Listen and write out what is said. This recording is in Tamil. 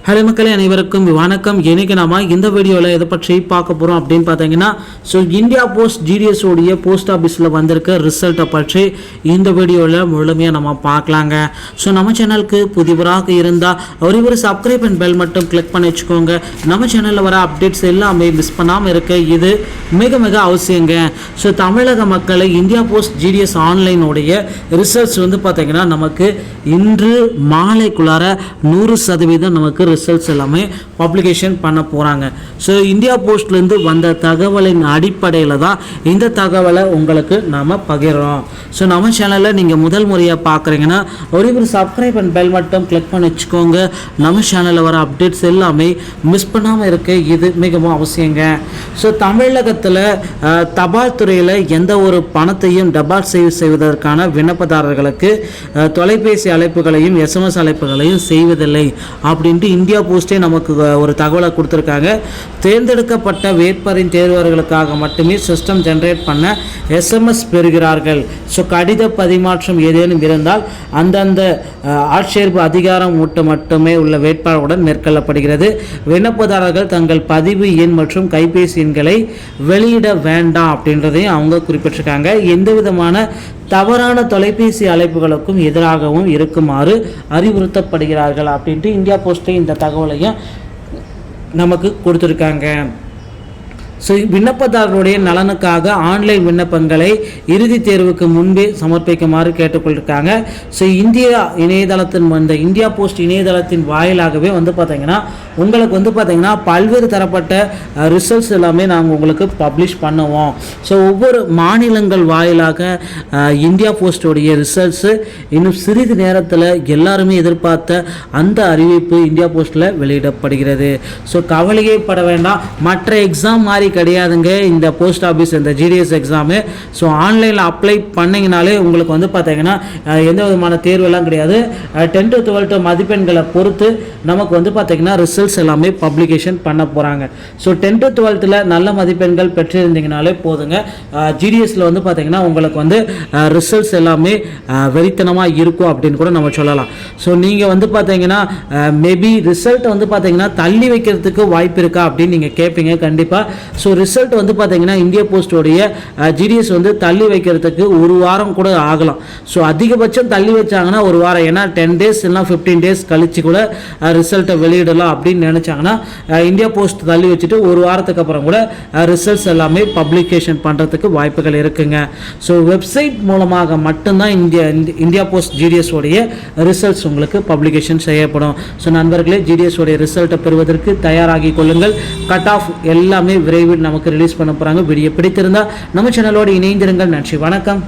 ஹலோ மக்களே, அனைவருக்கும் வணக்கம். இன்னைக்கு நாம இந்த வீடியோவில் எதை பற்றி பார்க்க போகிறோம் அப்படின்னு பார்த்தீங்கன்னா, இந்தியா போஸ்ட் ஜிடிஎஸ் உடைய போஸ்ட் ஆஃபீஸில் வந்திருக்க ரிசல்ட்டை பற்றி இந்த வீடியோவில் முழுமையாக நம்ம பார்க்கலாங்க. நம்ம சேனலுக்கு புதிவராக இருந்தால் ஒரு சப்ஸ்கிரைப் அண்ட் பெல் மட்டும் கிளிக் பண்ணி வச்சுக்கோங்க. நம்ம சேனலில் வர அப்டேட்ஸ் எல்லாமே மிஸ் பண்ணாமல் இருக்க இது மிக மிக அவசியங்க. தமிழக மக்களை இந்தியா போஸ்ட் ஜிடிஎஸ் ஆன்லைனுடைய ரிசல்ட்ஸ் பார்த்தீங்கன்னா நமக்கு இன்று மாலைக்குள்ளார 100% நமக்கு ரிசல்ட்ஸ் எல்லாமே பப்ளிகேஷன் பண்ண போகிறாங்க. இந்தியா போஸ்ட்லேருந்து வந்த தகவலின் அடிப்படையில் தான் இந்த தகவலை உங்களுக்கு நாம் பகிர்றோம். நம்ம சேனலில் நீங்கள் முதல் முறையாக பார்க்குறீங்கன்னா ஒரு சப்ஸ்கிரைப் அண்ட் பெல் மட்டும் கிளிக் பண்ணி வச்சுக்கோங்க. நம்ம சேனலில் வர அப்டேட்ஸ் எல்லாமே மிஸ் பண்ணாமல் இருக்க இது மிகவும் அவசியங்க. தமிழகத்தில் தபால் துறையில் எந்த ஒரு பணத்தையும் டெபாசிட் செய்வதற்கான விண்ணப்பதாரர்களுக்கு தொலைபேசி அழைப்புகளையும் எஸ்எம்எஸ் அழைப்புகளையும் செய்வதில்லை அப்படின்ட்டு இந்தியா போஸ்டே நமக்கு ஒரு தகவலை கொடுத்துருக்காங்க. தேர்ந்தெடுக்கப்பட்ட வேட்பாளரின் தேர்வர்களுக்காக மட்டுமே சிஸ்டம் ஜென்ரேட் பண்ண எஸ்எம்எஸ் பெறுகிறார்கள். கடித பரிமாற்றம் ஏதேனும் இருந்தால் அந்தந்த ஆட்சேர்ப்பு அதிகாரம் மட்டுமே உள்ள வேட்பாளருடன் மேற்கொள்ளப்படுகிறது. விண்ணப்பதாரர்கள் தங்கள் பதிவு எண் மற்றும் கைபேசி எண்களை வெளியிட வேண்டாம் அப்படின்றதையும் அவங்க குறிப்பிட்டிருக்காங்க. எந்த விதமான தவறான தொலைபேசி அழைப்புகளுக்கும் எதிராகவும் இருக்குமாறு அறிவுறுத்தப்படுகிறார்கள் அப்படின்ட்டு இந்தியா போஸ்டே இந்த தகவலையும் நமக்கு கொடுத்துருக்காங்க. விண்ணப்பதாரர்களுடைய நலனுக்காக ஆன்லைன் விண்ணப்பங்களை இறுதி தேர்வுக்கு முன்பே சமர்ப்பிக்குமாறு கேட்டுக்கொண்டிருக்காங்க. இந்தியா இணையதளத்தின் இந்தியா போஸ்ட் இணையதளத்தின் வாயிலாகவே பார்த்தீங்கன்னா உங்களுக்கு பார்த்தீங்கன்னா பல்வேறு தரப்பட்ட ரிசல்ட்ஸ் எல்லாமே நாங்கள் உங்களுக்கு பப்ளிஷ் பண்ணுவோம். ஒவ்வொரு மாநிலங்கள் வாயிலாக இந்தியா போஸ்டோடைய ரிசல்ட்ஸு இன்னும் சிறிது நேரத்தில் எல்லாருமே எதிர்பார்த்த அந்த அறிவிப்பு இந்தியா போஸ்ட்டில் வெளியிடப்படுகிறது. கவலையே பட வேண்டாம். மற்ற எக்ஸாம் மாதிரி கிடையாதுங்க இந்த போஸ்ட் ஆஃபீஸ் இந்த ஜிடிஎஸ் எக்ஸாமு. ஆன்லைனில் அப்ளை பண்ணிங்கனாலே உங்களுக்கு பார்த்தீங்கன்னா எந்த விதமான தேர்வெல்லாம் கிடையாது. 10th to 12th மதிப்பெண்களை பொறுத்து நமக்கு பார்த்தீங்கன்னா ரிசல்ட்ஸ் எல்லாமே பப்ளிகேஷன் பண்ண போகிறாங்க. 10th to 12th நல்ல மதிப்பெண்கள் பெற்றிருந்தீங்கனாலே போதுங்க. ஜிடிஎஸில் பார்த்தீங்கன்னா உங்களுக்கு ரிசல்ட்ஸ் எல்லாமே வெறித்தனமாக இருக்கும் அப்படின்னு கூட நம்ம சொல்லலாம். நீங்கள் பார்த்தீங்கன்னா மேபி ரிசல்ட் பார்த்தீங்கன்னா தள்ளி வைக்கிறதுக்கு வாய்ப்பு இருக்கா அப்படின்னு நீங்கள் கேட்பீங்க. கண்டிப்பாக ரிசல்ட் பார்த்தீங்கன்னா இந்தியா போஸ்டோடைய ஜிடிஎஸ் தள்ளி வைக்கிறதுக்கு ஒரு வாரம் கூட ஆகலாம். அதிகபட்சம் தள்ளி வச்சாங்கன்னா ஒரு வாரம், ஏன்னா 10 days இல்லைனா 15 days கழிச்சு கூட ரிசல்ட்டை வெளியிடலாம் அப்படின்னு நினச்சாங்கன்னா இந்தியா போஸ்ட் தள்ளி வச்சுட்டு ஒரு வாரத்துக்கு அப்புறம் கூட ரிசல்ட்ஸ் எல்லாமே பப்ளிகேஷன் பண்ணுறதுக்கு வாய்ப்புகள் இருக்குங்க. வெப்சைட் மூலமாக மட்டும்தான் இந்தியா போஸ்ட் ஜிடிஎஸ் உடைய ரிசல்ட்ஸ் உங்களுக்கு பப்ளிகேஷன் செய்யப்படும். நண்பர்களே, ஜிடிஎஸ் உடைய ரிசல்ட்டை பெறுவதற்கு தயாராகி கொள்ளுங்கள். கட் ஆஃப் எல்லாமே விரைவில் நமக்கு ரிலீஸ் பண்ண போகிறாங்க. வீடியோ பிடித்திருந்தால் நம்ம சேனலோடு இணைந்திருங்கள். நன்றி, வணக்கம்.